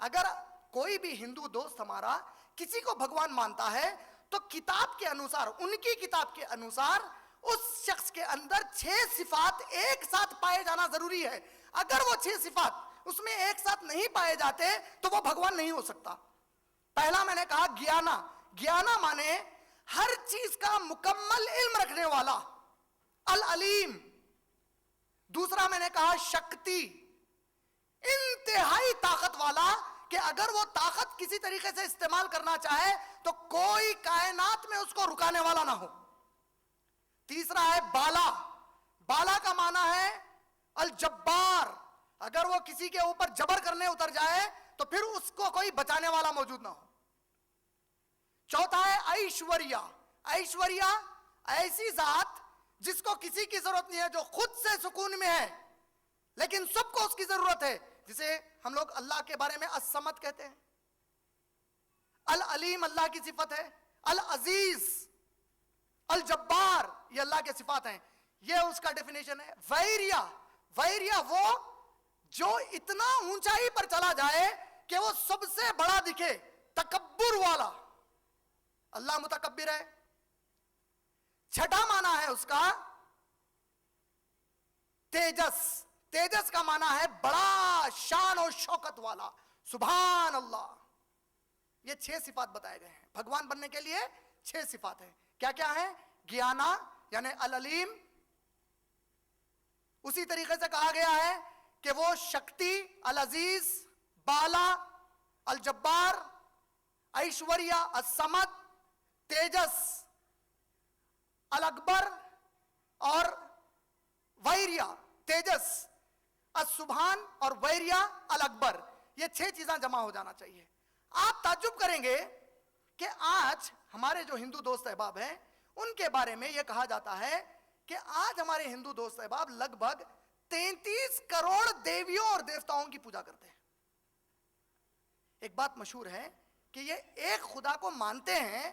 अगर कोई भी हिंदू दोस्त हमारा किसी को भगवान मानता है तो किताब के अनुसार, उनकी किताब के अनुसार उस शख्स के अंदर 6 सिफात एक साथ पाए जाना जरूरी है। अगर वो 6 सिफात उसमें एक साथ नहीं पाए जाते तो वो भगवान नहीं हो सकता। पहला मैंने कहा ज्ञाना। ज्ञाना माने हर चीज का मुकम्मल इल्म रखने वाला, अल अलीम। दूसरा मैंने कहा शक्ति, इंतहाई ताकत वाला, कि अगर वो ताकत किसी तरीके से इस्तेमाल करना चाहे तो कोई कायनात में उसको रुकाने वाला ना हो। तीसरा है बाला। बाला का माना है अल जब्बार, अगर वो किसी के ऊपर जबर करने उतर जाए तो फिर उसको कोई बचाने वाला मौजूद ना हो। चौथा है ऐश्वर्या। ऐश्वर्या ऐसी जात जिसको किसी की जरूरत नहीं है, जो खुद से सुकून में है लेकिन सबको उसकी जरूरत है, जिसे हम लोग अल्लाह के बारे में असमत कहते हैं। अल अलीम अल्लाह की सिफत है, अल अजीज, अल जब्बार ये अल्लाह के सिफात हैं, ये उसका डेफिनेशन है। वैरिया, वैरिया वो जो इतना ऊंचाई पर चला जाए कि वो सबसे बड़ा दिखे, तकब्बुर वाला, अल्लाह मुतकब्बिर है। छठा माना है उसका तेजस। तेजस का माना है बड़ा शान और शौकत वाला, सुभान अल्लाह। ये 6 सिफात बताए गए हैं। भगवान बनने के लिए 6 सिफात है। क्या क्या है? ज्ञाना यानी अल अलीम, उसी तरीके से कहा गया है कि वो शक्ति, अल अजीज, बाला, अल जब्बार, ऐश्वर्या, असमद, तेजस, अल अकबर और वैरिया। तेजस, असुभान और वैरिया, अल अकबर, ये 6 चीजें जमा हो जाना चाहिए। आप ताज्जुब करेंगे कि आज हमारे जो हिंदू दोस्त अहबाब हैं उनके बारे में यह कहा जाता है कि आज हमारे हिंदू दोस्त अहबाब लगभग 33 करोड़ देवियों और देवताओं की पूजा करते हैं। एक बात मशहूर है कि ये एक खुदा को मानते हैं,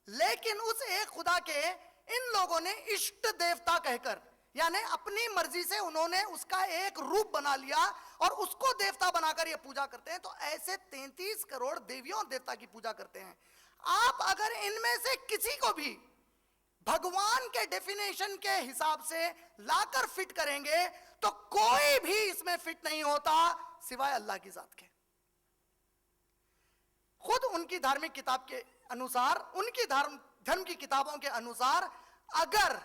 लेकिन उस एक खुदा के इन लोगों ने इष्ट देवता कहकर, यानी अपनी मर्जी से उन्होंने उसका एक रूप बना लिया और उसको देवता बनाकर ये पूजा करते हैं। तो ऐसे 33 करोड़ देवियों और देवता की पूजा करते हैं। आप अगर इनमें से किसी को भी भगवान के डेफिनेशन के हिसाब से लाकर फिट करेंगे तो कोई भी इसमें फिट नहीं होता सिवाय अल्लाह की जात के। खुद उनकी धार्मिक किताब के अनुसार, उनकी धर्म की किताबों के अनुसार, अगर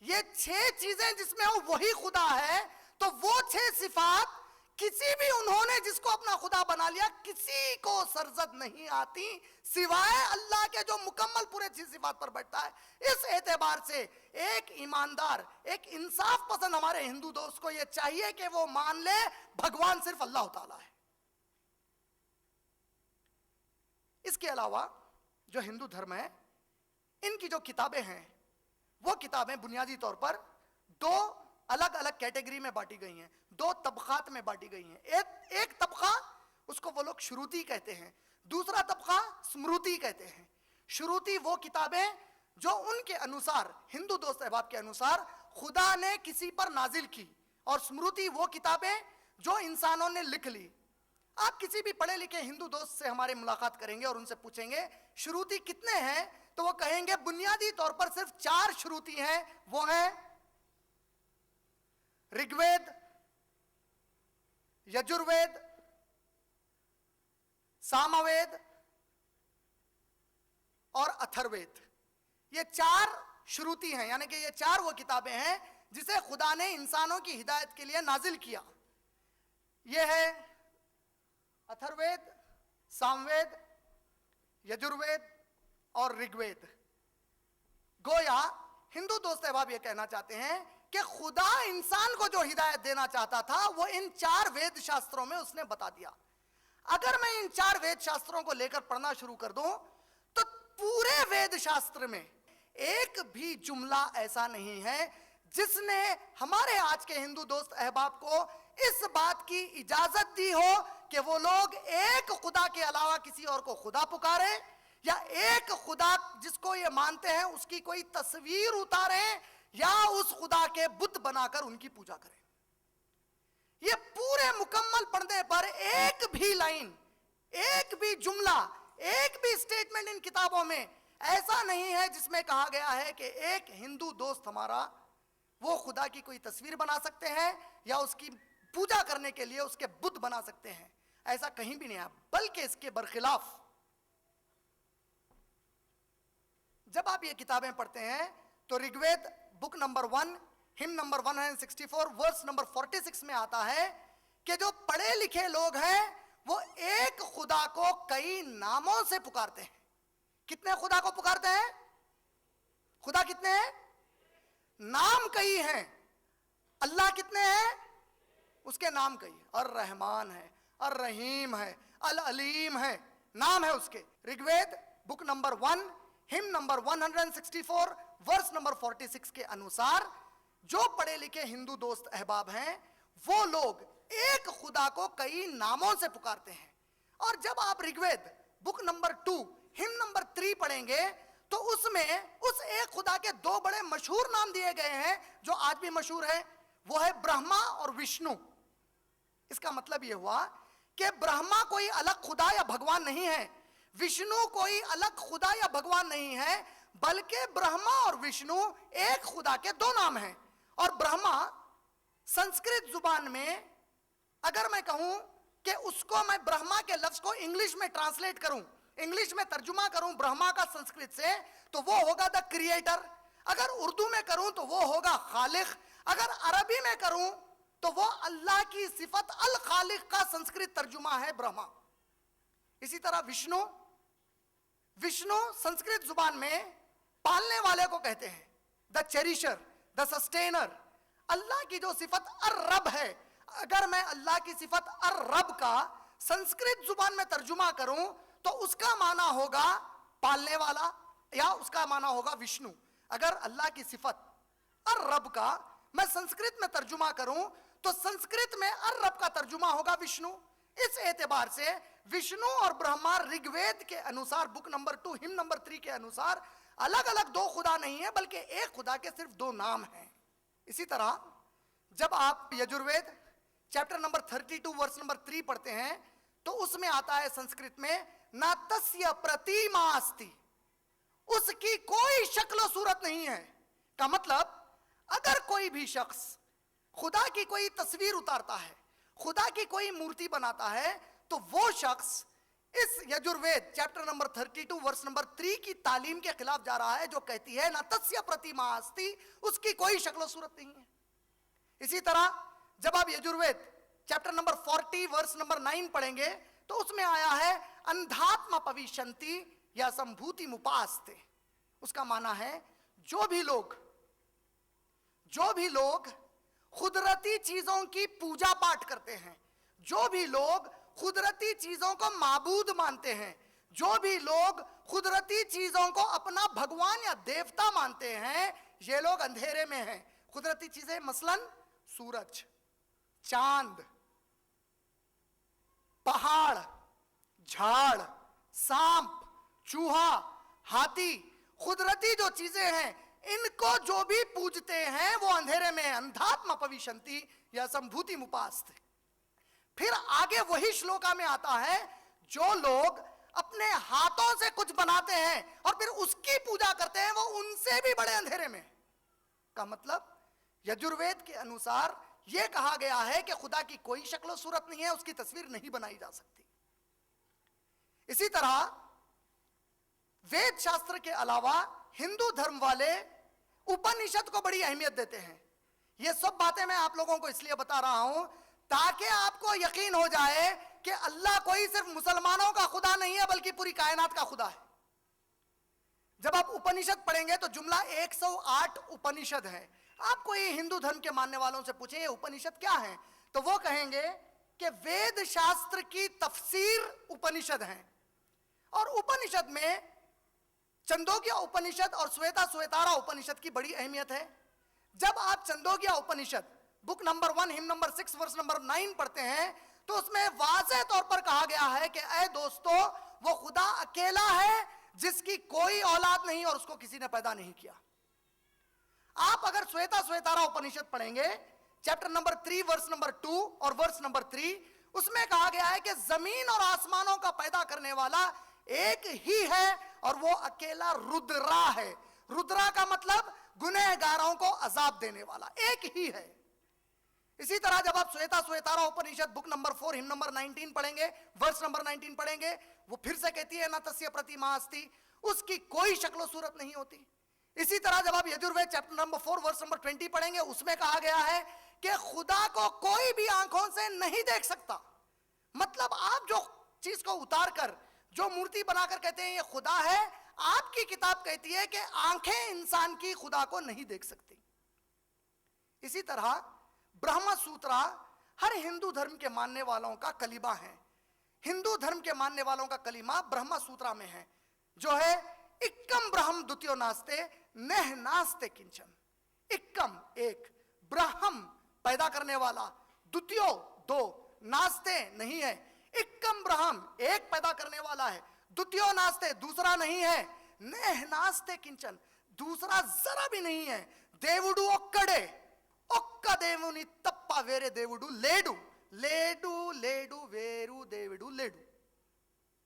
ये 6 चीजें जिसमें वही खुदा है तो वो 6 सिफात किसी भी उन्होंने जिसको अपना खुदा बना लिया किसी को सरजद नहीं आती सिवाय अल्लाह के जो मुकम्मल पूरे 6 सिफात पर बैठता है। इस एतबार से एक ईमानदार, एक इंसाफ पसंद हमारे हिंदू दोस्त को यह चाहिए कि वो मान ले भगवान सिर्फ अल्लाह ताला है। इसके अलावा जो हिंदू धर्म है, इनकी जो किताबें हैं वो किताबें बुनियादी तौर पर 2 अलग अलग कैटेगरी में बांटी गई हैं, 2 तबकात में बांटी गई हैं। एक तबका उसको वो लोग शुरूती कहते हैं, दूसरा तबका स्मृति कहते हैं। शुरूती वो किताबें जो उनके अनुसार, हिंदू दोस्त अहबाब के अनुसार, खुदा ने किसी पर नाजिल की, और स्मृति वो किताबें जो इंसानों ने लिख ली। आप किसी भी पढ़े लिखे हिंदू दोस्त से हमारे मुलाकात करेंगे और उनसे पूछेंगे शुरूती कितने हैं, तो वो कहेंगे बुनियादी तौर पर सिर्फ 4 शुरूती हैं। वो हैं ऋग्वेद, यजुर्वेद, सामवेद और अथर्ववेद। ये 4 शुरूती हैं, यानी कि ये 4 वो किताबें हैं जिसे खुदा ने इंसानों की हिदायत के लिए नाजिल किया। ये है अथर्ववेद, सामवेद, यजुर्वेद और ऋग्वेद। गोया हिंदू दोस्त अहबाब ये कहना चाहते हैं कि खुदा इंसान को जो हिदायत देना चाहता था वो इन 4 वेद शास्त्रों में उसने बता दिया। अगर मैं इन 4 वेद शास्त्रों को लेकर पढ़ना शुरू कर दूं तो पूरे वेद शास्त्र में एक भी जुमला ऐसा नहीं है जिसने हमारे आज के हिंदू दोस्त अहबाब को इस बात की इजाजत दी हो कि वो लोग एक खुदा के अलावा किसी और को खुदा पुकारे, या एक खुदा जिसको ये मानते हैं उसकी कोई तस्वीर उतारें, या उस खुदा के बुत बनाकर उनकी पूजा करें। ये पूरे मुकम्मल पढ़ने पर एक भी लाइन, एक भी जुमला, एक भी स्टेटमेंट इन किताबों में ऐसा नहीं है जिसमें कहा गया है कि एक हिंदू दोस्त हमारा वो खुदा की कोई तस्वीर बना सकते हैं या उसकी पूजा करने के लिए उसके बुत बना सकते हैं। ऐसा कहीं भी नहीं है, बल्कि इसके बरखिलाफ जब आप ये किताबें पढ़ते हैं तो Rigveda book number 1 hymn number 164 verse number 46 में आता है कि जो पढ़े लिखे लोग हैं वो एक खुदा को कई नामों से पुकारते हैं। कितने खुदा को पुकारते हैं? खुदा कितने हैं? नाम कई हैं। अल्लाह कितने हैं? उसके नाम कई, और रहमान है, और रहीम है, अल अलीम है, नाम है उसके। Rigveda book number 1 hymn number 164 verse number 46 के अनुसार जो पढ़े लिखे हिंदू दोस्त अहबाब हैं वो लोग एक खुदा को कई नामों से पुकारते हैं। और जब आप Rigveda book number 2 hymn number 3 पढ़ेंगे तो उसमें उस एक खुदा के दो बड़े मशहूर नाम दिए गए हैं जो आज भी मशहूर है, वो है ब्रह्मा और विष्णु। इसका मतलब यह हुआ कि ब्रह्मा कोई अलग खुदा या भगवान नहीं है, विष्णु कोई अलग खुदा या भगवान नहीं है, बल्कि ब्रह्मा और विष्णु एक खुदा के दो नाम हैं। और ब्रह्मा संस्कृत जुबान में अगर मैं कहूं कि उसको मैं ब्रह्मा के लफ्ज को इंग्लिश में ट्रांसलेट करूं, इंग्लिश में तर्जुमा करूं ब्रह्मा का संस्कृत से, तो वो होगा द क्रिएटर। अगर उर्दू में करूं तो वो होगा खालिक। अगर अरबी में करूं तो वो अल्लाह की सिफत अल खालिक का संस्कृत तर्जुमा है ब्रह्मा। इसी तरह विष्णु, विष्णु संस्कृत जुबान में पालने वाले को कहते हैं, द चेरिशर, द सस्टेनर। अल्लाह की जो सिफत अर-रब है, अगर मैं अल्लाह की सिफत अर-रब का संस्कृत जुबान में तर्जुमा करूं तो उसका माना होगा पालने वाला, या उसका माना होगा विष्णु। अगर अल्लाह की सिफत अर-रब का मैं संस्कृत में तर्जुमा करूं तो संस्कृत में अर-रब का तर्जुमा होगा विष्णु। इस एतबार से विष्णु और ब्रह्मा ऋग्वेद के अनुसार बुक नंबर 2 हिम नंबर 3 के अनुसार अलग अलग दो खुदा नहीं है, बल्कि एक खुदा के सिर्फ दो नाम हैं। इसी तरह जब आप Yajurveda chapter number 32 verse number 3 पढ़ते हैं तो उसमें आता है संस्कृत में न तस्य प्रतिमा अस्ति, उसकी कोई शक्ल सूरत नहीं है। का मतलब अगर कोई भी शख्स खुदा की कोई तस्वीर उतारता है, खुदा की कोई मूर्ति बनाता है, तो वो शख्स इस Yajurveda chapter number 32 verse number 3 की तालीम के खिलाफ जा रहा है जो कहती है न तस्य प्रतिमा अस्ति, उसकी कोई शक्ल सूरत नहीं है। इसी तरह जब आप Yajurveda chapter number 40 verse number 9 पढ़ेंगे तो उसमें आया है अंधात्मा पविशंति या संभूति मुपास्ते। उसका माना है जो भी लोग खुदरती चीजों की पूजा पाठ करते हैं, जो भी लोग खुदरती चीजों को माबूद मानते हैं, जो भी लोग खुदरती चीजों को अपना भगवान या देवता मानते हैं, ये लोग अंधेरे में हैं। खुदरती चीजें मसलन सूरज, चांद, पहाड़, झाड़, सांप, चूहा, हाथी, खुदरती जो चीजें हैं इनको जो भी पूजते हैं वो अंधेरे में, अंधात्मा पविशंति या संभूति मुपास्ते। फिर आगे वही श्लोका में आता है जो लोग अपने हाथों से कुछ बनाते हैं और फिर उसकी पूजा करते हैं वो उनसे भी बड़े अंधेरे में। का मतलब यजुर्वेद के अनुसार यह कहा गया है कि खुदा की कोई शक्ल सूरत नहीं है, उसकी तस्वीर नहीं बनाई जा सकती। इसी तरह वेद शास्त्र के अलावा हिंदू धर्म वाले उपनिषद को बड़ी अहमियत देते हैं। यह सब बातें मैं आप लोगों को इसलिए बता रहा हूं ताकि आपको यकीन हो जाए कि अल्लाह कोई सिर्फ मुसलमानों का खुदा नहीं है बल्कि पूरी कायनात का खुदा है। जब आप उपनिषद पढ़ेंगे तो जुमला 108 उपनिषद है। आपको ये हिंदू धर्म के मानने वालों से पूछे ये उपनिषद क्या है, तो वो कहेंगे कि वेद शास्त्र की तफसीर उपनिषद है। और उपनिषद में चंदोग्या उपनिषद और श्वेता श्वेतारा उपनिषद की बड़ी अहमियत है। जब आप Chandogya Upanishad book number 1 hymn number 6 verse number 9 पढ़ते हैं तो उसमें वाज़ेह तौर पर कहा गया है कि ऐ दोस्तों वो खुदा अकेला है जिसकी कोई औलाद नहीं और उसको किसी ने पैदा नहीं किया। आप अगर श्वेता श्वेतारा उपनिषद पढ़ेंगे चैप्टर नंबर 3 वर्स नंबर 2 और वर्स नंबर 3, उसमें कहा गया है कि जमीन और आसमानों का पैदा करने वाला एक ही है और वो अकेला रुद्रा है। रुद्रा का मतलब गुनहगारों को अजाब देने वाला, एक ही है। इसी तरह जब आप श्वेता श्वेतारा उपनिषद बुक नंबर 4 हिम नंबर 19 पढ़ेंगे, वर्ष नंबर 19 पढ़ेंगे, वो फिर से कहती है न तस्य प्रतिमा अस्ति, उसकी कोई शक्ल सूरत नहीं होती। इसी तरह जब आप यजुर्वेद चैप्टर नंबर 4 वर्ष नंबर 20 पढ़ेंगे, उसमें कहा गया है कि खुदा को कोई भी आंखों से नहीं देख सकता। मतलब आप जो चीज को उतार कर, जो मूर्ति बनाकर कहते हैं ये खुदा है, आपकी किताब कहती है कि आंखें इंसान की खुदा को नहीं देख सकती। इसी तरह ब्रह्म सूत्र हर हिंदू धर्म के मानने वालों का कलीमा है। हिंदू धर्म के मानने वालों का कलीमा ब्रह्म सूत्र में है, जो है इक्कम ब्रह्म द्वितीयो नास्ते नह नास्ते किंचन। इक्कम एक, ब्रह्म पैदा करने वाला, द्वितीयो दो, नास्ते नहीं है। इक्कम ब्रह्म एक पैदा करने वाला है, द्वितीयो नास्ते दूसरा नहीं है, नह नास्ते किंचन दूसरा जरा भी नहीं है। देवुडु ओक्कड़े ఒక్క దేవుని తప్ప వేరే దేవుడు లేడు, లేడు లేడు వేరు దేవుడు లేడు।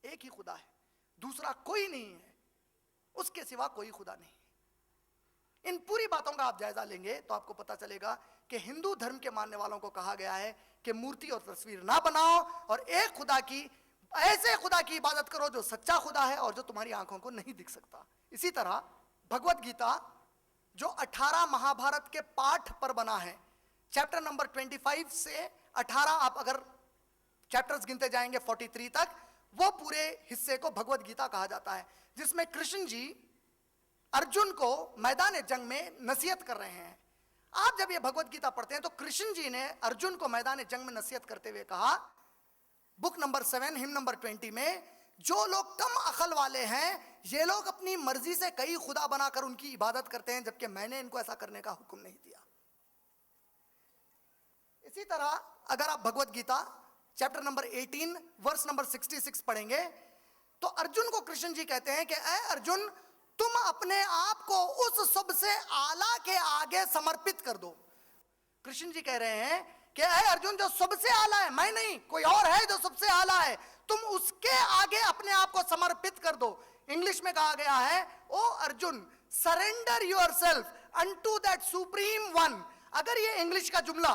एक ही खुदा है, दूसरा कोई नहीं है, उसके सिवा कोई खुदा नहीं। इन पूरी बातों का आप जायजा लेंगे तो आपको पता चलेगा कि हिंदू धर्म के मानने वालों को कहा गया है कि मूर्ति और तस्वीर ना बनाओ और एक खुदा की, ऐसे खुदा की इबादत करो जो सच्चा खुदा है और जो तुम्हारी आंखों को नहीं दिख सकता। इसी तरह भगवत गीता जो 18 महाभारत के पाठ पर बना है, चैप्टर नंबर 25 से 18 आप अगर चैप्टर्स गिनते जाएंगे 43 तक, वो पूरे हिस्से को भगवत गीता कहा जाता है, जिसमें कृष्ण जी अर्जुन को मैदान जंग में नसीहत कर रहे हैं। आप जब ये भगवत गीता पढ़ते हैं तो कृष्ण जी ने अर्जुन को मैदान जंग में नसीहत करते हुए कहा, बुक नंबर 7 हिम नंबर 20 में, जो लोग कम अकल वाले हैं ये लोग अपनी मर्जी से कई खुदा बनाकर उनकी इबादत करते हैं, जबकि मैंने इनको ऐसा करने का हुक्म नहीं दिया। इसी तरह अगर आप Bhagavad Gita chapter number 18 verse number 66 पढ़ेंगे तो अर्जुन को कृष्ण जी कहते हैं कि ऐ अर्जुन, तुम अपने आप को उस सबसे आला के आगे समर्पित कर दो। कृष्ण जी कह रहे हैं कि ऐ अर्जुन, जो सबसे आला है मैं नहीं, कोई और है जो सबसे आला है, तुम उसके आगे अपने आप को समर्पित कर दो। इंग्लिश में कहा गया है, O Arjun surrender yourself unto that supreme one. अगर ये इंग्लिश का जुमला,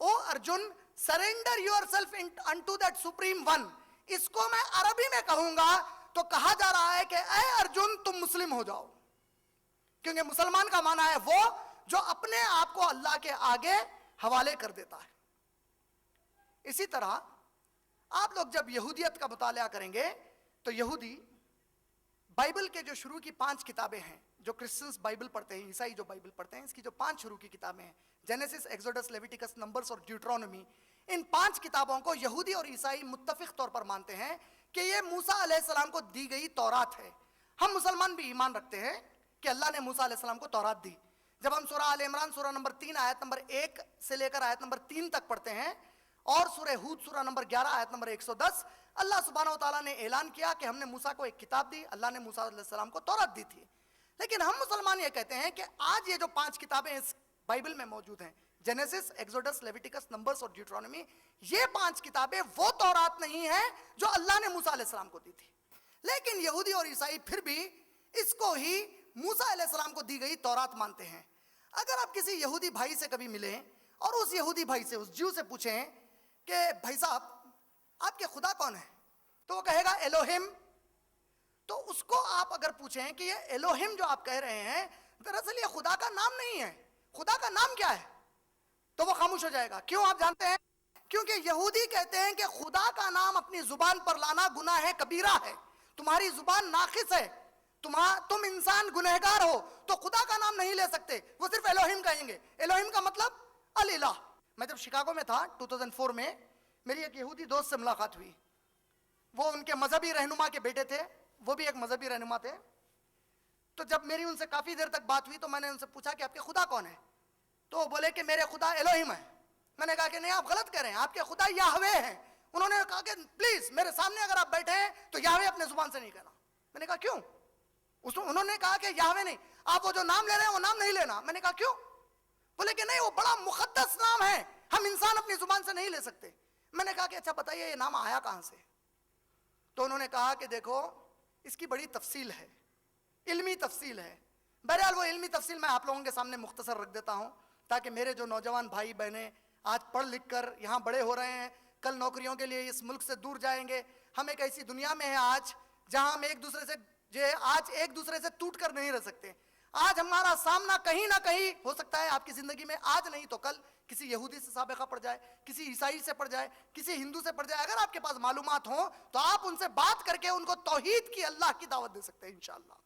O Arjun surrender yourself unto that supreme one, इसको मैं अरबी में कहूंगा तो कहा जा रहा है कि ऐ अर्जुन तुम मुस्लिम हो जाओ, क्योंकि मुसलमान का माना है वो जो अपने आप को अल्लाह के आगे हवाले कर देता है। इसी तरह आप लोग जब यहूदियत का मुताला करेंगे तो यहूदी बाइबल के जो शुरू की 5 किताबें हैं, जो क्रिश्चियंस बाइबल पढ़ते हैं, ईसाई जो बाइबल पढ़ते हैं, इसकी जो 5 शुरू की किताबें हैं, जेनेसिस, एक्सोडस, लेविटिकस, नंबर्स और ड्यूट्रोनोमी, इन 5 किताबों को यहूदी और ईसाई मुत्तफिक तौर पर मानते हैं कि ये मूसा अलैहिस्सलाम को दी गई तौरात है। हम मुसलमान भी ईमान रखते हैं कि अल्लाह ने मूसा अलैहिस्सलाम को तौरात दी। जब हम सूरह आल इमरान सूरह नंबर 3 आयत नंबर 1 से लेकर आयत नंबर 3 तक पढ़ते हैं और सूरह हूद सूरह नंबर 11 आयत नंबर 110, अल्लाह सुब्हानहू व तआला ने ऐलान किया कि हमने मूसा को एक किताब दी, अल्लाह ने मूसा अलैहिस्सलाम को तौरात दी थी। लेकिन हम मुसलमान ये कहते हैं कि आज ये जो 5 किताबें इस बाइबल में मौजूद हैं, जेनेसिस, एक्सोडस, लेविटिकस, नंबर्स और ड्यूट्रोनोमी, ये 5 किताबें वो तौरात नहीं है जो अल्लाह ने मूसा अलैहिस्सलाम को दी थी। लेकिन यहूदी और ईसाई फिर भी इसको ही मूसा अलैहिस्सलाम को दी गई तौरात मानते हैं। अगर आप किसी यहूदी भाई से कभी मिलें और उस यहूदी भाई से, उस ज्यू से पूछें कि भाई साहब आपके खुदा कौन है, तो वो कहेगा एलोहिम। तो उसको आप अगर पूछें कि ये एलोहिम जो आप कह रहे हैं दरअसल ये खुदा का नाम नहीं है, खुदा का नाम क्या है, तो वो खामोश हो जाएगा। क्यों आप जानते हैं? क्योंकि यहूदी कहते हैं कि खुदा का नाम अपनी जुबान पर लाना गुनाह है, कबीरा है। तुम्हारी जुबान नाकिस है, तुम इंसान गुनहगार हो, तो खुदा का नाम नहीं ले सकते, वो सिर्फ एलोहिम कहेंगे। एलोहिम का मतलब अल इलाह। मैं जब शिकागो में था 2004 में, मेरी एक यहूदी दोस्त से मुलाकात हुई। वो उनके मजहबी रहनुमा के बेटे थे, वो भी एक मजहबी रहनुमा थे। तो जब मेरी उनसे काफी देर तक बात हुई तो मैंने उनसे पूछा कि आपके खुदा कौन है, तो वो बोले कि मेरे खुदा एलोहिम है। मैंने कहा कि नहीं, आप गलत कह रहे हैं, आपके खुदा याहवे हैं। उन्होंने कहा कि प्लीज मेरे सामने अगर आप बैठे हैं तो याहवे अपने जुबान से नहीं कहना। मैंने कहा क्यों? उन्होंने कहा कि याहवे नहीं, आप वो जो नाम ले रहे हैं वो नाम नहीं लेना। मैंने कहा क्यों? बोले कि नहीं, वो बड़ा मुकद्दस नाम है, हम इंसान अपनी जुबान से नहीं ले सकते। मैंने कहा कि अच्छा बताइए ये नाम आया कहां से? तो उन्होंने कहा कि देखो इसकी बड़ी तफसील है, इल्मी तफसील है। बहरहाल वो इल्मी तफसील मैं आप लोगों के सामने मुख्तसर रख देता हूं, ताकि मेरे जो नौजवान भाई बहनें आज पढ़ लिख कर यहाँ बड़े हो रहे हैं, कल नौकरियों के लिए इस मुल्क से दूर जाएंगे। हम एक ऐसी दुनिया में हैं आज जहां हम एक दूसरे से टूट कर नहीं रह सकते। आज हमारा सामना कहीं ना कहीं हो सकता है आपकी जिंदगी में, आज नहीं तो कल किसी यहूदी से साबिका पड़ जाए, किसी ईसाई से पड़ जाए, किसी हिंदू से पड़ जाए। अगर आपके पास मालूमात हो तो आप उनसे बात करके उनको तौहीद की, अल्लाह की दावत दे सकते हैं इंशाअल्लाह।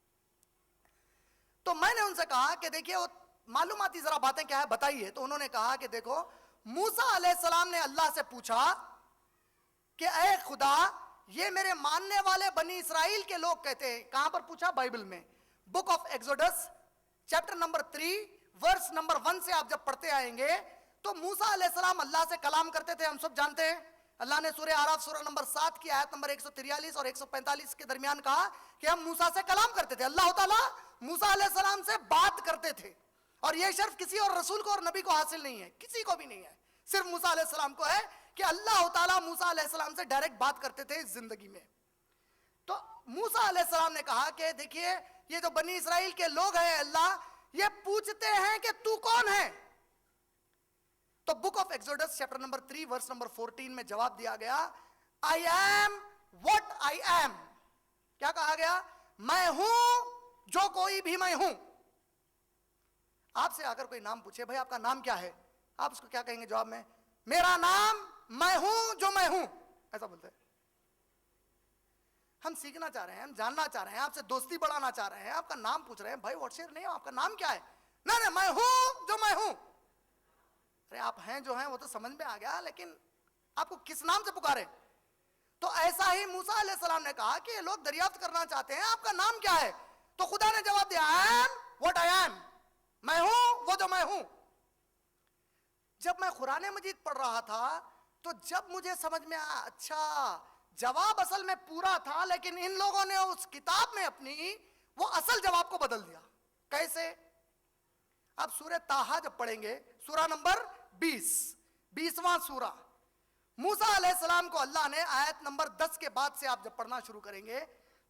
तो मैंने उनसे कहा कि देखिए वो मालूमाती जरा बातें क्या है बताइए। तो उन्होंने कहा कि देखो मूसा अलैहिस्सलाम ने अल्लाह से पूछा कि ए खुदा, ये मेरे मानने वाले बनी इसराइल के लोग कहते हैं। कहां पर पूछा? बाइबल में, book of Exodus chapter number 3 verse number 1 से आप जब पढ़ते आएंगे तो मूसा अलैहिस्सलाम अल्लाह से कलाम करते थे, हम सब जानते हैं। अल्लाह ने सूरह आराफ सूरह नंबर 7 की आयत नंबर 143 और 145 के दरमियान कहा कि हम मूसा से कलाम करते थे। अल्लाह ताला मूसा अलैहिस्सलाम से बात करते थे, और यह शर्फ किसी और रसूल को और नबी को हासिल नहीं है, किसी को भी नहीं है, सिर्फ मूसा अलैहिस्सलाम को है कि अल्लाह ताला मूसा अलैहिस्सलाम से डायरेक्ट बात करते थे इस जिंदगी में। तो मूसा अलैहिस्सलाम ने कहा कि देखिए ये जो बनी इसराइल के लोग हैं अल्लाह, ये पूछते हैं कि तू कौन है। तो book of Exodus chapter number 3 verse number 14 में जवाब दिया गया, I am what I am. क्या कहा गया? मैं हूं जो कोई भी मैं हूं। आपसे अगर कोई नाम पूछे, भाई आपका नाम क्या है, आप उसको क्या कहेंगे जवाब में? मेरा नाम मैं हूं जो मैं हूं, ऐसा बोलते हैं। हम सीखना चाह रहे हैं, हम जानना चाह रहे हैं, आपसे दोस्ती बढ़ाना चाह रहे हैं, आपका नाम पूछ रहे हैं, भाई व्हाट्स योर नेम, आपका नाम क्या है? ना मैं हूं जो मैं हूं। अरे आप हैं जो हैं वो तो समझ में आ गया, लेकिन आपको किस नाम से पुकारे? तो ऐसा ही मूसा अलैहिस्सलाम ने कहा कि ये लोग दरियाफ्त करना चाहते हैं आपका नाम क्या है। तो खुदा ने जवाब दिया, आई एम व्हाट आई एम, मैं हूं वो जो मैं हूं। जब मैं कुरान मजीद पढ़ रहा था तो जब मुझे समझ में आया, अच्छा जवाब असल में पूरा था, लेकिन इन लोगों ने उस किताब में अपनी वो असल जवाब को बदल दिया। कैसे? अब सूरह ताहा जब पढ़ेंगे, सूरा नंबर 20वां सूरा, मूसा अलैहिस्सलाम को अल्लाह ने आयत नंबर 10 के बाद से आप जब पढ़ना शुरू करेंगे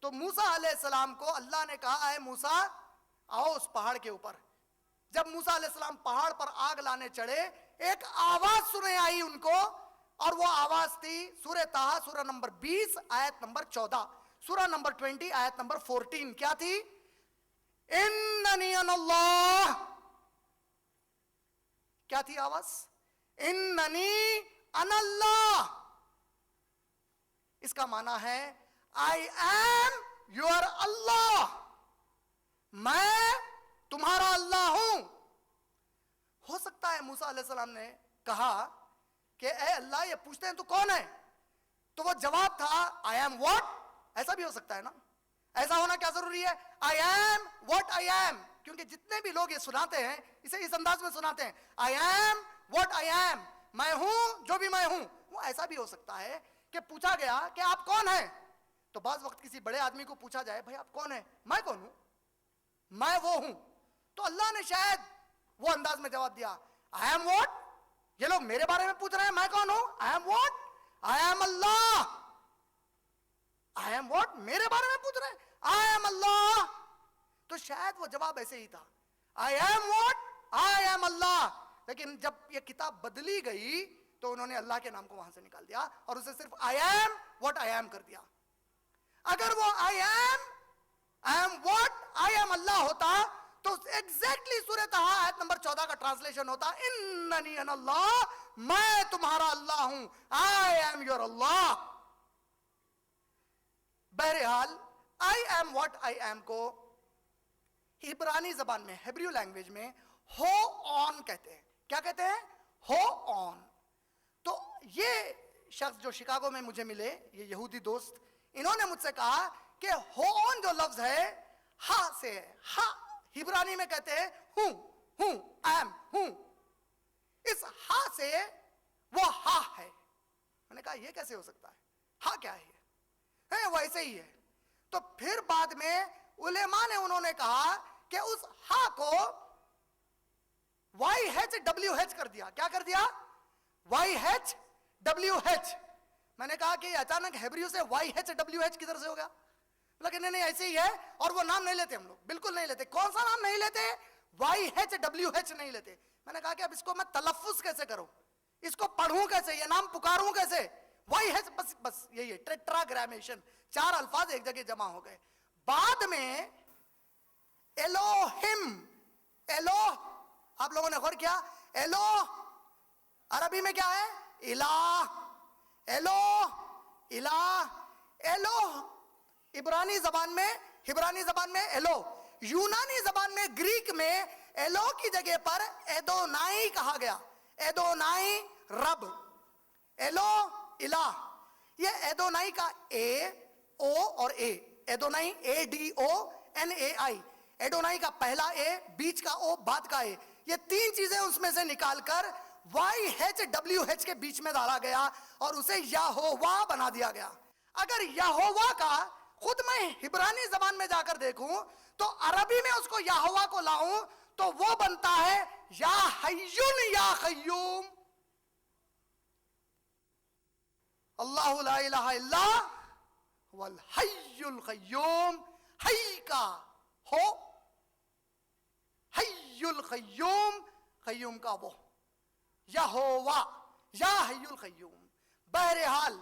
तो मूसा अलैहिस्सलाम को अल्लाह ने कहा, ऐ मूसा आओ उस पहाड़ के ऊपर। जब मूसा अलैहिस्सलाम पहाड़ पर आग लाने चढ़े, एक आवाज सुने आई उनको, और वो आवाज थी सूरह ताहा सूरा नंबर 20 आयत नंबर 14, सूरा नंबर 20 आयत नंबर 14। क्या थी? इन्ननी अनल्लाह। क्या थी आवाज? इन्ननी अनल्लाह। इसका माना है आई एम योर अल्लाह, मैं तुम्हारा अल्लाह हूं। हो सकता है मूसा अलैहिस्सलाम ने कहा कि ए अल्लाह, ये पूछते हैं तू कौन है, तो वो जवाब था आई एम व्हाट। ऐसा भी हो सकता है ना, ऐसा होना क्या जरूरी है? आई एम व्हाट आई एम, क्योंकि जितने भी लोग ये सुनाते हैं इसे इस अंदाज में सुनाते हैं, आई एम व्हाट आई एम, मैं हूं जो भी मैं हूं। वो ऐसा भी हो सकता है कि पूछा गया कि आप कौन हैं, तो बाज वक्त किसी बड़े आदमी को पूछा जाए, भाई आप कौन है? मैं कौन हूं? मैं वो हूं। तो अल्लाह ने शायद वो अंदाज में जवाब दिया, आई एम व्हाट। ये लोग मेरे बारे में पूछ रहे हैं, मैं कौन हूं? आई am what, I am Allah. I am what, मेरे बारे में पूछ रहे हैं, आई एम अल्लाह। तो शायद वो जवाब ऐसे ही था, I am what, I am Allah. लेकिन जब ये किताब बदली गई तो उन्होंने अल्लाह के नाम को वहां से निकाल दिया और उसे सिर्फ I am what I am कर दिया। अगर वो I am what I am Allah होता तो एग्जैक्टली सूरह ताहा आयत नंबर 14 का ट्रांसलेशन होता, इन्ननी अनल्लाह, मैं तुम्हारा अल्लाह हूं, आई एम योर अल्लाह। बहरहाल आई एम व्हाट आई एम को इब्रानी जबान में, हिब्रू लैंग्वेज में हो ऑन कहते हैं। क्या कहते हैं? हो ऑन। तो ये शख्स जो शिकागो में मुझे मिले, ये यहूदी दोस्त, इन्होंने मुझसे कहा कि हो ऑन जो लफ्ज है हा से है। हा हिब्रानी में कहते हैं हूं, आई एम हूं। इस हा से वो हा है। मैंने कहा ये कैसे हो सकता है? हा क्या है? वो ऐसे ही है। तो फिर बाद में उलेमा ने उन्होंने कहा कि उस हा को YHWH कर दिया। क्या कर दिया? YHWH WH। मैंने कहा कि अचानक हेब्रियो से YHWH किधर से हो गया? लेकिन नहीं, ऐसे ही है, और वो नाम नहीं लेते हम लोग, बिल्कुल नहीं लेते। कौन सा नाम नहीं लेते? YHWH नहीं लेते। मैंने कहा कि अब इसको मैं तलफ्फुज कैसे करूं, इसको पढ़ूं कैसे, ये नाम पुकारूं कैसे? YH, बस यही है, टेट्राग्रामेशन, 4 अल्फाज एक जगह जमा हो गए। बाद में एलोहिम, एलो, आप लोगों ने गौर किया? एलो अरबी में क्या है? इलाह। एलो, इलाह। एलो इब्रानी जबान में, हिब्रानी जबान में एलो, यूनानी जबान में, ग्रीक में एलो की जगह पर एदोनाई कहा गया। एदोनाई रब, एलो इलाह। ये एदोनाई का ए, ओ और ए, एदोनाई ADONAI, एडोनाई का पहला ए, बीच का ओ, बाद का ए, ये 3 चीजें उसमें से निकालकर YHWH के बीच में डाला गया और उसे यहोवा बना दिया गया। अगर यहोवा का खुद मैं हिब्रानी जबान में जाकर देखूं तो अरबी में उसको यहोवा को लाऊं तो वो बनता है या हय्युन या कय्यूम। अल्लाहु ला इलाहा इल्ला वल हय्युल कय्यूम। हय का हो, हय्युल कय्यूम, कय्यूम का वो, यहोवा, या हय्युल कय्यूम। बहरहाल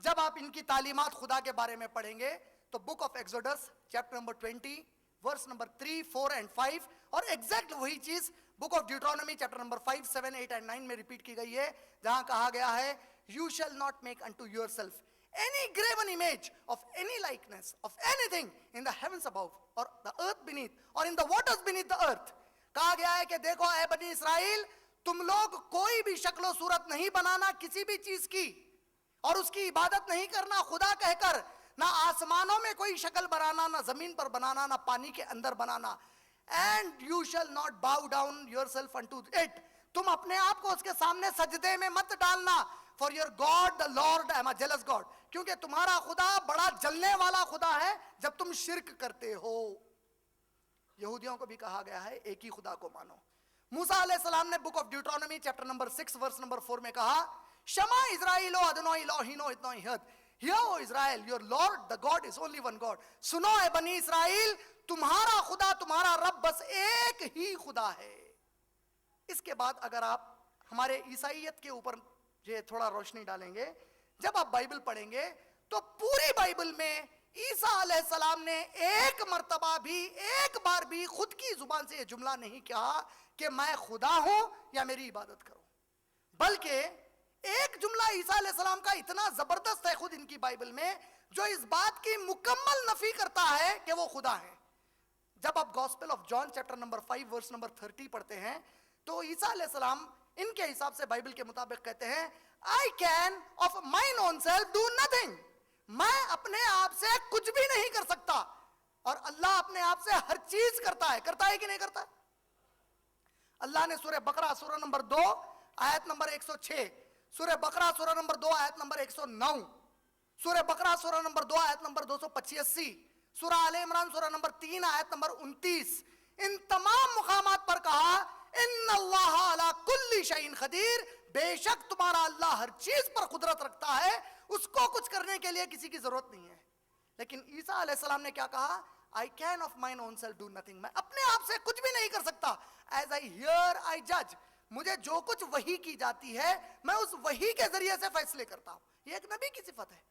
जब आप इनकी तालीमात खुदा के बारे में पढ़ेंगे तो book of Exodus chapter number 20 verse number 3, 4 and 5, और एग्जैक्ट वही चीज book of Deuteronomy chapter number 5, 7, 8 and 9 में रिपीट की गई है, जहां कहा गया है you shall not make unto yourself any graven image of any likeness of anything in the heavens above or the earth beneath or in the waters beneath the earth। कहा गया है कि देखो ऐ बनी इस्राइल, तुम लोग कोई भी शक्लो सूरत नहीं बनाना किसी भी चीज की, और उसकी इबादत नहीं करना खुदा कहकर, ना आसमानों में कोई शक्ल बनाना, ना जमीन पर बनाना, ना पानी के अंदर बनाना। And you shall not bow down yourself unto it, तुम अपने आप को उसके सामने सजदे में मत डालना। For your God the Lord I am a jealous God, क्योंकि तुम्हारा खुदा बड़ा जलने वाला खुदा है जब तुम शिर्क करते हो। यहूदियों को भी कहा गया है एक ही खुदा को मानो। मूसा अलैहिस्सलाम ने book of Deuteronomy chapter number 6 verse number 4 में कहा शमा इज़राइलो अदोनो इलोहिनो इतनो इहद, hear O Israel your Lord the God is only one God. सुनो ए बनी इस्राइल, तुम्हारा खुदा, तुम्हारा रब बस एक ही खुदा है। इसके बाद अगर आप हमारे ईसाइयत के ऊपर ये थोड़ा रोशनी डालेंगे, जब आप बाइबल पढ़ेंगे तो पूरी बाइबल में ईसा अलैहिस्सलाम ने एक मर्तबा भी, एक बार भी खुद की जुबान से ये जुमला नहीं कहा कि मैं खुदा हूं या मेरी इबादत करो, बल्कि एक जुमला ईसा अलैहिस्सलाम का इतना जबरदस्त है खुद इनकी बाइबल में, जो इस बात की मुकम्मल नफी करता है कि वो खुदा है। जब आप gospel of John chapter number 5 verse number 30 पढ़ते हैं तो ईसा अलैहिस्सलाम इनके हिसाब से बाइबल के मुताबिक कहते हैं I can of mine own self do nothing, मैं अपने आप से कुछ भी नहीं कर सकता, और अल्लाह अपने आप से हर चीज करता है। करता है कि नहीं करता? अल्लाह ने सूरह बकरा सूरह नंबर 2 आयत नंबर 106, सूरह बकरा सूरह नंबर 2 आयत नंबर 109, सूरह बकरा सूरह नंबर 2 आयत नंबर 285, सूरह आले इमरान सूरह नंबर 3 आयत नंबर 29, इन तमाम मुकामात पर कहा इन्नल्लाह अला कुल्ली शैइन कदीर, बेशक तुम्हारा अल्लाह हर चीज पर कुदरत रखता है, उसको कुछ करने के लिए किसी की जरूरत नहीं है। लेकिन ईसा अलैहिस्सलाम ने क्या कहा? I can of mine own self do nothing, मैं अपने आप से कुछ भी नहीं कर सकता। एज आई हियर आई जज, मुझे जो कुछ वही की जाती है मैं उस वही के जरिए से फैसले करता हूं। यह एक नबी की सिफत है।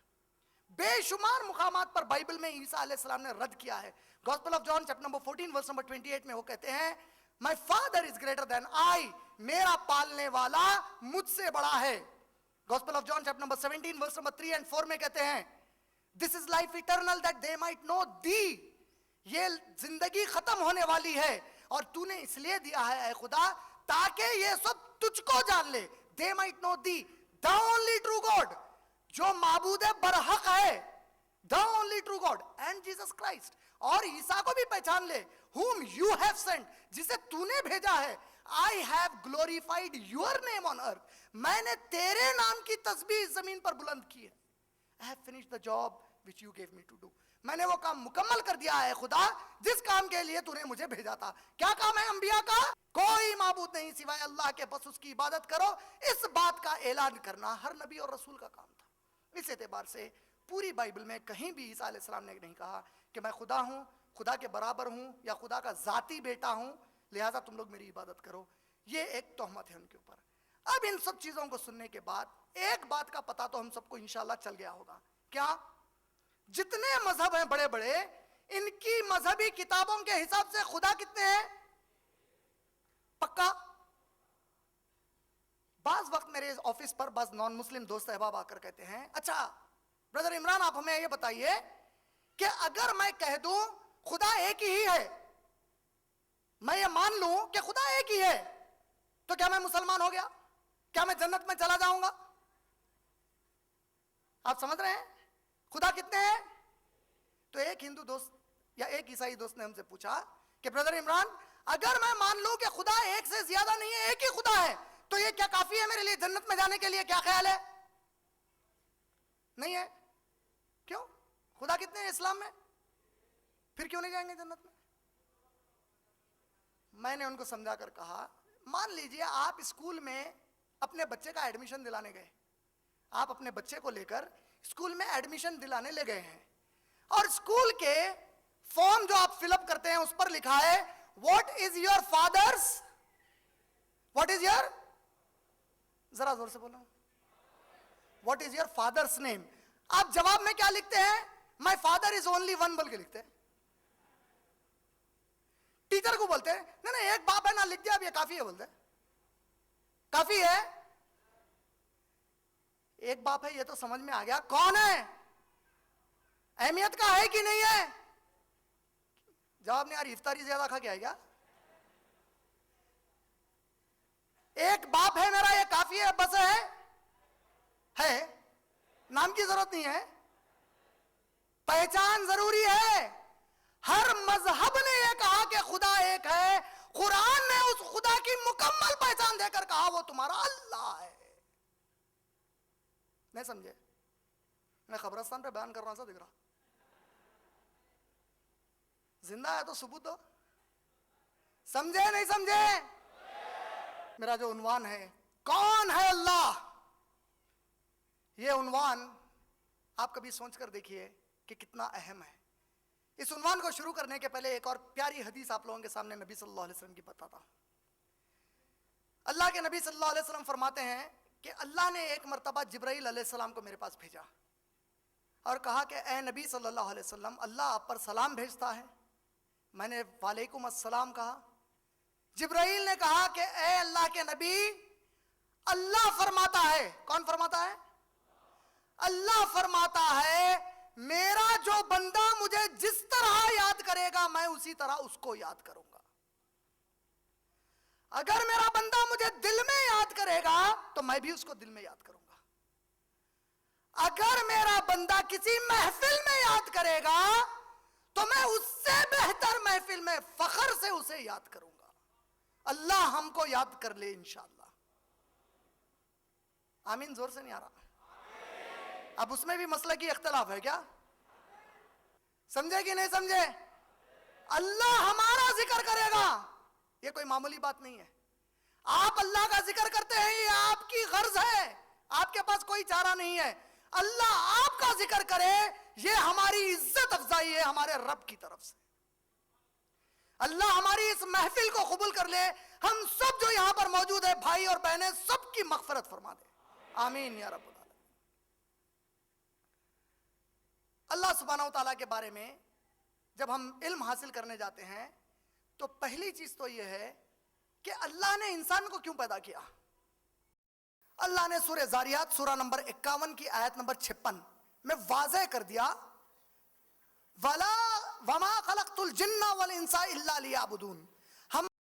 बेशुमार मुकामात पर बाइबल में ईसा अलैहिस्सलाम ने रद्द किया है। Gospel of John chapter number 14 verse number 28 में वो कहते हैं my father is greater than I, मेरा पालने वाला मुझसे बड़ा है। Gospel of John chapter number 17 verse number 3 and 4 में कहते हैं this is life eternal that they might know thee, ये जिंदगी खत्म होने वाली है और तूने इसलिए दिया है ऐ खुदा ताकि ये सब तुझको जान ले। दे might know the the only true God, जो माबूद बरहक है, the only true God and Jesus Christ, और ईसा को भी पहचान ले whom you have sent, जिसे तूने भेजा है। I have glorified your name on earth, मैंने तेरे नाम की तस्बीह जमीन पर बुलंद की है। I have finished the job which you gave me to do. मैंने वो काम मुकम्मल कर दिया है खुदा, जिस काम के लिए तूने मुझे भेजा था. क्या काम है अंबिया का? कोई माबूद नहीं सिवाय अल्लाह के, बस उसकी इबादत करो. इस बात का ऐलान करना हर नबी और रसूल का काम था. इस एतबार से पूरी बाइबल में कहीं भी ईसा अलैहिस्सलाम ने नहीं कहा कि मैं खुदा हूं, खुदा के बराबर हूं या खुदा का जाती बेटा हूं, लिहाजा तुम लोग मेरी इबादत करो. ये एक तोहमत है उनके ऊपर. अब इन सब चीजों को सुनने के बाद एक बात का पता तो हम सबको इंशाल्लाह चल गया होगा. क्या? जितने मजहब हैं बड़े बड़े, इनकी मजहबी किताबों के हिसाब से खुदा कितने हैं? पक्का? बाज वक्त मेरे ऑफिस पर बस नॉन मुस्लिम दोस्त अहबाब आकर कहते हैं, अच्छा ब्रदर इमरान आप हमें ये बताइए कि अगर मैं कह दूं खुदा एक ही है, मैं ये मान लूं कि खुदा एक ही है, तो क्या मैं मुसलमान हो गया? क्या मैं जन्नत में चला जाऊंगा? आप समझ रहे हैं? खुदा कितने हैं? तो एक हिंदू दोस्त या एक ईसाई दोस्त ने हमसे पूछा कि ब्रदर इमरान, अगर मैं मान लूं कि खुदा एक से ज्यादा नहीं है, एक ही खुदा है, तो ये क्या काफी है मेरे लिए जन्नत में जाने के लिए? क्या ख्याल है? नहीं है. क्यों? खुदा कितने हैं इस्लाम में? फिर क्यों नहीं जाएंगे जन्नत में? मैंने उनको समझाकर कहा, मान लीजिए आप स्कूल में अपने बच्चे का एडमिशन दिलाने गए. आप अपने बच्चे को लेकर स्कूल में एडमिशन दिलाने ले गए हैं, और स्कूल के फॉर्म जो आप फिलअप करते हैं उस पर लिखा है what is your fathers, what is your, जरा जोर से बोलो, what is your father's name. आप जवाब में क्या लिखते हैं? My father is only one बोल के लिखते हैं. टीचर को बोलते हैं नहीं नहीं एक बाप है ना, लिख दिया, अब ये काफी है. बोलते हैं काफी है, एक बाप है, ये तो समझ में आ गया. कौन है? अहमियत का है कि नहीं है? जवाब नहीं आ रही. इफ्तारी ज्यादा खा के आए क्या? एक बाप है मेरा, ये काफी है, बस है, नाम की जरूरत नहीं है. पहचान जरूरी है. हर मजहब ने यह कहा कि खुदा एक है. कुरान ने उस खुदा की मुकम्मल पहचान देकर कहा वो तुम्हारा अल्लाह है. नहीं समझे? मैं खबरस्तान पे बयान कर रहा था, दिख रहा जिंदा है तो सबूत दो. समझे नहीं समझे? मेरा जो उन्वान है, कौन है अल्लाह, ये उन्वान आप कभी सोचकर देखिए कि कितना अहम है. इस उन्वान को शुरू करने के पहले एक और प्यारी हदीस आप लोगों के सामने नबी सल्लल्लाहु अलैहि वसल्लम की बताता हूं. अल्लाह के नबी सल्लल्लाहु अलैहि वसल्लम फरमाते हैं कि अल्लाह ने एक मर्तबा जिब्राइल अलैहिस्सलाम को मेरे पास भेजा और कहा कि ए नबी सल्लल्लाहु अलैहि वसल्लम, अल्लाह आप पर सलाम भेजता है. मैंने वालेकुम अस्सलाम कहा. जिब्राइल ने कहा कि ए अल्लाह के नबी, अल्लाह फरमाता है. कौन फरमाता है? अल्लाह फरमाता है मेरा जो बंदा मुझे जिस तरह याद करेगा मैं उसी तरह उसको याद करूंगा. अगर मेरा बंदा मुझे दिल में याद करेगा तो मैं भी उसको दिल में याद करूंगा. अगर मेरा बंदा किसी महफिल में याद करेगा तो मैं उससे बेहतर महफिल में फखर से उसे याद करूंगा. अल्लाह हमको याद कर ले इंशाअल्लाह. आमीन. जोर से नहीं आ रहा. अब उसमें भी मसले की इख्तिलाफ है क्या? समझे कि नहीं समझे? अल्लाह हमारा जिक्र करेगा, ये कोई मामूली बात नहीं है. आप अल्लाह का जिक्र करते हैं, ये आपकी गर्ज है, आपके पास कोई चारा नहीं है. अल्लाह आपका जिक्र करे, ये हमारी इज्जत अफजाई है हमारे रब की तरफ से. अल्लाह हमारी इस महफिल को कबूल कर ले. हम सब जो यहां पर मौजूद है, भाई और बहनें, सबकी मगफरत फरमा दे. आमीन या रब्बुल आलमीन. अल्लाह सुब्हानहू तआला के बारे में जब हम इल्म हासिल करने जाते हैं तो पहली चीज तो यह है कि अल्लाह ने इंसान को क्यों पैदा किया. अल्लाह ने सूरह ज़ारियात सूरा नंबर 51 की आयत नंबर 56 में वाज़ेह कर दिया, वमा खलक़तुल जिन्ना वल इंसा इल्ला लियअबुदून.